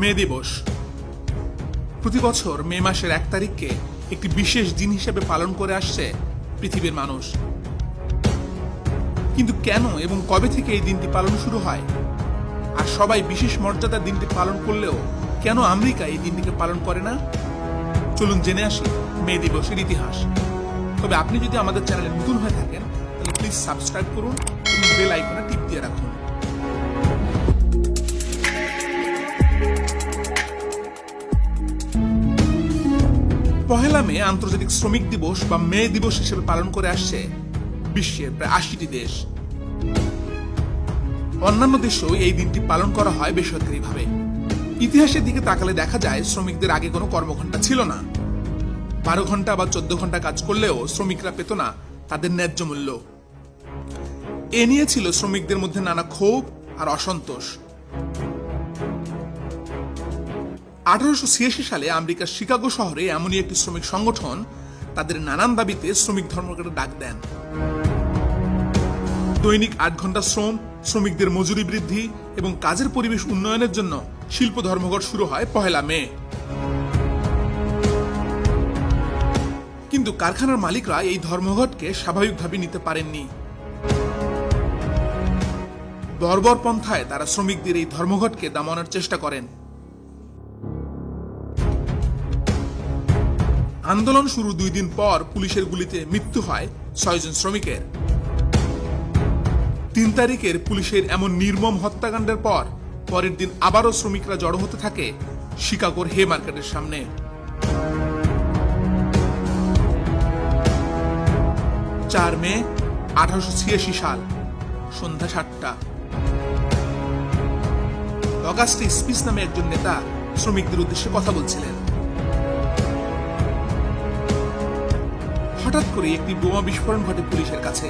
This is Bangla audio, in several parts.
মে দিবস প্রতি বছর মে মাসের 1 তারিখকে একটি বিশেষ দিন হিসেবে পালন করে আসছে পৃথিবীর মানুষ। কিন্তু কেন এবং কবে থেকে এই দিনটি পালন শুরু হয়, আর সবাই বিশেষ মর্যাদার দিনটি পালন করলেও কেন আমেরিকা এই দিনটিকে পালন করে না? চলুন জেনে আসি মে দিবসের ইতিহাস। তবে আপনি যদি আমাদের চ্যানেলে নতুন হয়ে থাকেন তাহলে প্লিজ সাবস্ক্রাইব করুন এবং বেল আইকনে টিপ দিয়ে রাখুন। পহেলা মে আন্তর্জাতিক শ্রমিক দিবস বা মে দিবস হিসেবে পালন করে আসছে বিশ্বের প্রায় 80টি দেশ। অন্যান্য দেশেও এই দিনটি পালন করা হয় বেসরকারিভাবে। ইতিহাসের দিকে তাকালে দেখা যায় শ্রমিকদের আগে কোনো কর্মঘণ্টা ছিল না। 12 ঘন্টা বা 14 ঘন্টা কাজ করলেও শ্রমিকরা পেত না তাদের ন্যায্য মূল্য। এ নিয়ে ছিল শ্রমিকদের মধ্যে নানা ক্ষোভ আর অসন্তোষ। 1886 সালে আমেরিকার শিকাগো শহরে এমনই একটি শ্রমিক সংগঠন তাদের নানান দাবিতে শ্রমিক ধর্মঘটের ডাক দেন। দৈনিক 8 ঘন্টা শ্রম, শ্রমিকদের মজুরি বৃদ্ধি এবং কাজের পরিবেশ উন্নয়নের জন্য শিল্প ধর্মঘট শুরু হয় পহেলা মে। কিন্তু কারখানার মালিকরা এই ধর্মঘটকে স্বাভাবিকভাবে নিতে পারেননি। বর্বর পন্থায় তারা শ্রমিকদের এই ধর্মঘটকে দমানোর চেষ্টা করেন। আন্দোলন শুরু 2 দিন পর পুলিশের গুলিতে মৃত্যু হয় 6 জন শ্রমিকের। 3 তারিখের পুলিশের এমন নির্মম হত্যাকাণ্ডের পর পরের দিন আবারও শ্রমিকরা জড়ো হতে থাকে শিকাগোর হে মার্কেটের সামনে। 4 মে 1886 সাল, সন্ধ্যা 7টা। অগাস্টে স্পিচ নামে একজন নেতা শ্রমিকদের উদ্দেশ্যে কথা বলছিলেন। হঠাৎ করে একটি বোমা বিস্ফোরণ ঘটে পুলিশের কাছে।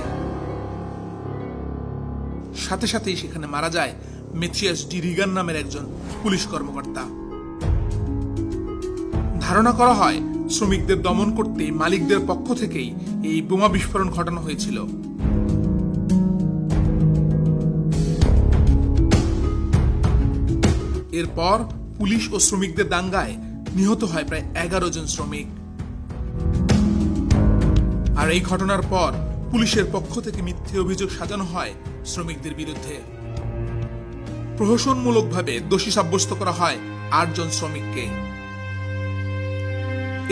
সাথে সাথেই সেখানে মারা যায় মেথিয়াস ডি রিগান নামের একজন পুলিশ কর্মকর্তা। ধারণা করা হয় শ্রমিকদের দমন করতে মালিকদের পক্ষ থেকেই এই বোমা বিস্ফোরণ ঘটানো হয়েছিল। এরপর পুলিশ ও শ্রমিকদের দাঙ্গায় নিহত হয় প্রায় 11 জন শ্রমিক। আর এই ঘটনার পর পুলিশের পক্ষ থেকে মিথ্যে অভিযোগ সাজানো হয় শ্রমিকদের বিরুদ্ধে। প্রহসনমূলকভাবে দোষী সাব্যস্ত করা হয় 8 জন শ্রমিককে।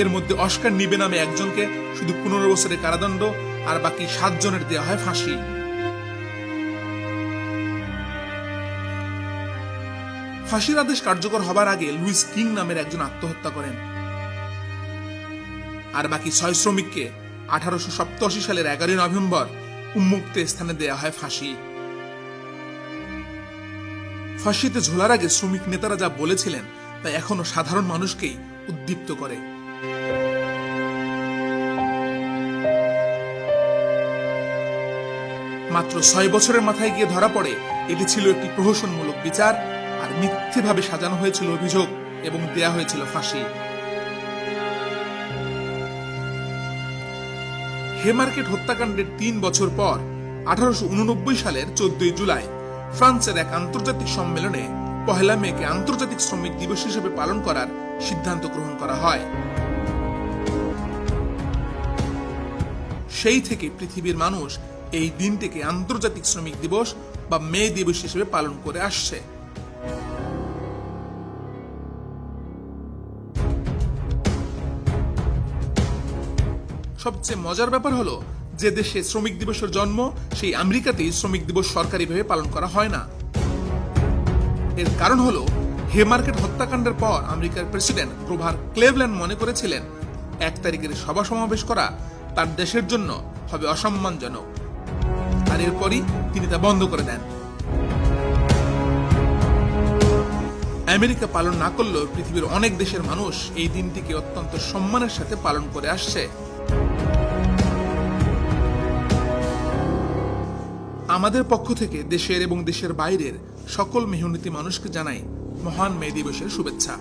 এর মধ্যে অস্কার নিবে নামে একজনকে শুধু 15 বছরের কারাদণ্ড আর বাকি 7 জনের দেওয়া হয় ফাঁসি। ফাঁসির আদেশ কার্যকর হবার আগে লুইস কিং নামের একজন আত্মহত্যা করেন। আর বাকি 6 শ্রমিককে 1887 সালের 11 নভেম্বর উন্মুক্ত স্থানে দেয়া হয় ফাঁসি। ফাঁসিতে ঝোলার আগে শ্রমিক নেতারা যা বলেছিলেন তা এখনো সাধারণ মানুষকেই উদ্দীপ্ত করে। মাত্র 6 বছরের মাথায় গিয়ে ধরা পড়ে এটি ছিল একটি প্রহসনমূলক বিচার, আর মিথ্যেভাবে সাজানো হয়েছিল অভিযোগ এবং দেয়া হয়েছিল ফাঁসি। হেমার্কেট হত্যাকাণ্ডের 3 বছর পর 1889 সালের 14 জুলাই ফ্রান্সের এক আন্তর্জাতিক সম্মেলনে পহেলা মেকে আন্তর্জাতিক শ্রমিক দিবস হিসেবে পালন করার সিদ্ধান্ত গ্রহণ করা হয়। সেই থেকে পৃথিবীর মানুষ এই দিনটিকে আন্তর্জাতিক শ্রমিক দিবস বা মে দিবস হিসেবে পালন করে আসছে। সবচেয়ে মজার ব্যাপার হলো, যে দেশে শ্রমিক দিবসের জন্ম সেই আমেরিকাতেই শ্রমিক দিবস সরকারিভাবে পালন করা হয় না। এর কারণ হলো, হে মার্কেট হত্যাকাণ্ডের পর আমেরিকার প্রেসিডেন্ট গ্রোভার ক্লেভল্যান্ড মনে করেছিলেন 1 তারিখের সভা সমাবেশ করা তার দেশের জন্য হবে অসম্মানজনক, আর এরপরই তিনি তা বন্ধ করে দেন। আমেরিকা পালন না করলেও পৃথিবীর অনেক দেশের মানুষ এই দিনটিকে অত্যন্ত সম্মানের সাথে পালন করে আসছে। আমাদের পক্ষ থেকে দেশের এবং দেশের বাইরের সকল মেহনতি মানুষকে জানাই মহান মে দিবসের শুভেচ্ছা।